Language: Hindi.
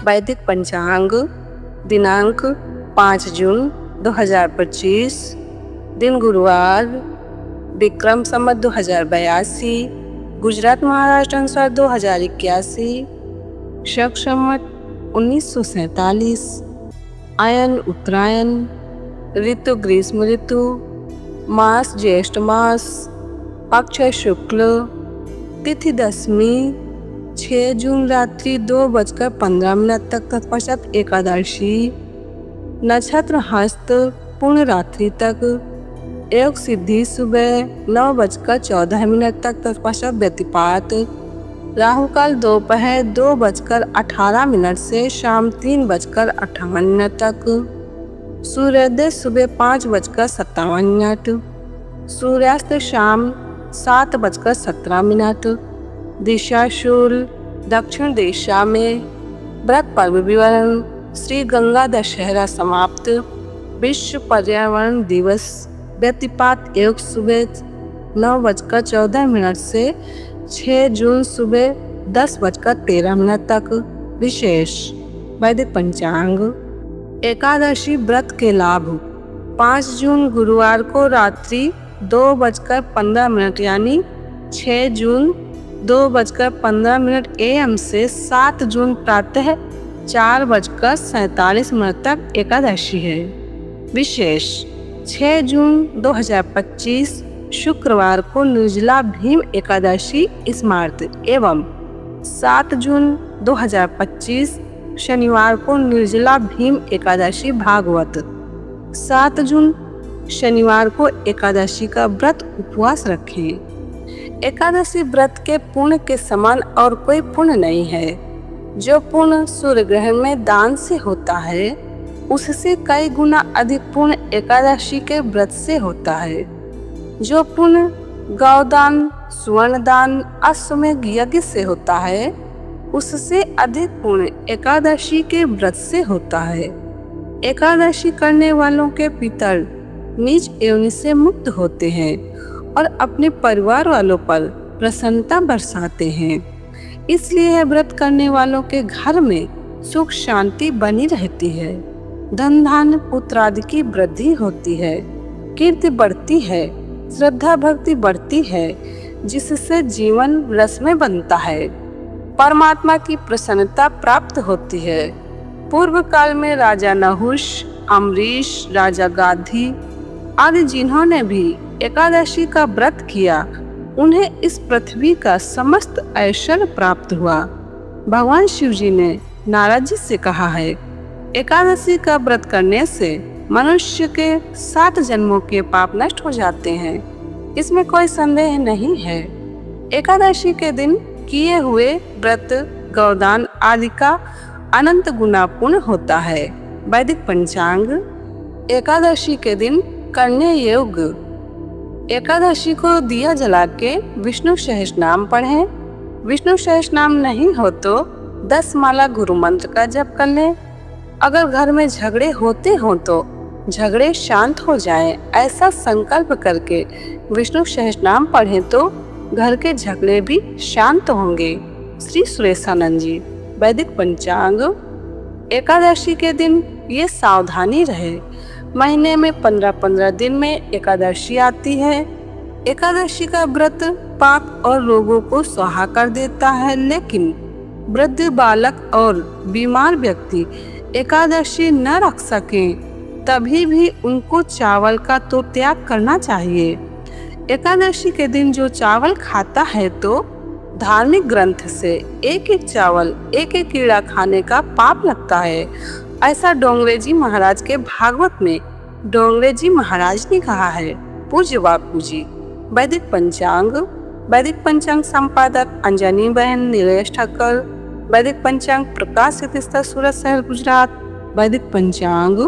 वैदिक पंचांग दिनांक 5 जून 2025, दिन गुरुवार, विक्रम संवत 2082, गुजरात महाराष्ट्र अनुसार 2081, शक संवत 1947, अयन उत्तरायण, ऋतु ग्रीष्म ऋतु, मास ज्येष्ठ मास, पक्ष शुक्ल, तिथि दशमी, 6 जून रात्रि 2:15 तक, तत्पश्चात एकादशी, नक्षत्र हस्त, पूर्ण रात्रि तक, योग सिद्धि सुबह 9:14 तक, तत्पश्चात व्यतिपात, राहु काल दोपहर 2:18 से शाम 3:58 तक, सूर्योदय सुबह 5:57, सूर्यास्त शाम 7:17, दिशा शूल, दक्षिण दिशा में, व्रत पर्व विवरण, श्री गंगा दशहरा समाप्त, विश्व पर्यावरण दिवस, व्यतिपात योग सुबह 9:14 से 6 जून सुबह 10:13 तक, विशेष वैदिक पंचांग, एकादशी व्रत के लाभ, 5 जून गुरुवार को रात्रि 2:15 यानी 6 जून 2:15 AM से 7 जून प्रातः 4:47 तक एकादशी है। विशेष 6 जून 2025 शुक्रवार को निर्जला भीम एकादशी स्मार्त एवं 7 जून 2025 शनिवार को निर्जला भीम एकादशी भागवत। 7 जून शनिवार को एकादशी का व्रत उपवास रखें। एकादशी व्रत के पुण्य के समान और कोई पुण्य नहीं है। जो पुण्य सूर्य ग्रहण में दान से होता है उससे कई गुना अधिक पुण्य एकादशी के व्रत से होता है। जो पुण्य गौदान, स्वर्ण दान, अश्वमेध यज्ञ से होता है उससे अधिक पुण्य एकादशी के व्रत से होता है। एकादशी करने वालों के पितर नीच योनि से मुक्त होते हैं और अपने परिवार वालों पर प्रसन्नता बरसाते हैं। इसलिए व्रत करने वालों के घर में सुख शांति बनी रहती है, धन धान्य पुत्र आदि की वृद्धि होती है, कीर्ति बढ़ती है, श्रद्धा भक्ति बढ़ती है, जिससे जीवन रसमय बनता है, परमात्मा की प्रसन्नता प्राप्त होती है। पूर्व काल में राजा नहुष, अम्बरीश, राजा गाधी आदि जिन्होंने भी एकादशी का व्रत किया उन्हें इस पृथ्वी का समस्त ऐश्वर्य प्राप्त हुआ। भगवान शिव जी ने नारद जी से कहा है, एकादशी का व्रत करने से मनुष्य के 7 जन्मों के पाप नष्ट हो जाते हैं। इसमें कोई संदेह नहीं है। एकादशी के दिन किए हुए व्रत, गौदान आदि का अनंत गुना पुण्य होता है। वैदिक पंचांग, एकादशी के दिन करने योग्य। एकादशी को दिया जला के विष्णु सहस्रनाम पढ़ें। विष्णु सहस्रनाम नहीं हो तो 10 माला गुरु मंत्र का जप कर लें। अगर घर में झगड़े होते हों तो झगड़े शांत हो जाएं, ऐसा संकल्प करके विष्णु सहस्रनाम पढ़ें तो घर के झगड़े भी शांत होंगे। श्री सुरेशानंद जी। वैदिक पंचांग, एकादशी के दिन ये सावधानी रहे, महीने में 15-15 दिन में एकादशी आती है। एकादशी का व्रत पाप और रोगों को स्वाहा कर देता है, लेकिन वृद्ध, बालक और बीमार व्यक्ति एकादशी न रख सकें तभी भी उनको चावल का तो त्याग करना चाहिए। एकादशी के दिन जो चावल खाता है तो धार्मिक ग्रंथ से एक एक चावल, एक एक कीड़ा खाने का पाप लगता है। ऐसा डोंगरे जी महाराज के भागवत में डोंगरे जी महाराज ने कहा है। पूज्य बापू जी। वैदिक पंचांग संपादक अंजनी बहन, नीलेश ठक्कर। वैदिक पंचांग प्रकाशित सूरत शहर, गुजरात। वैदिक पंचांग।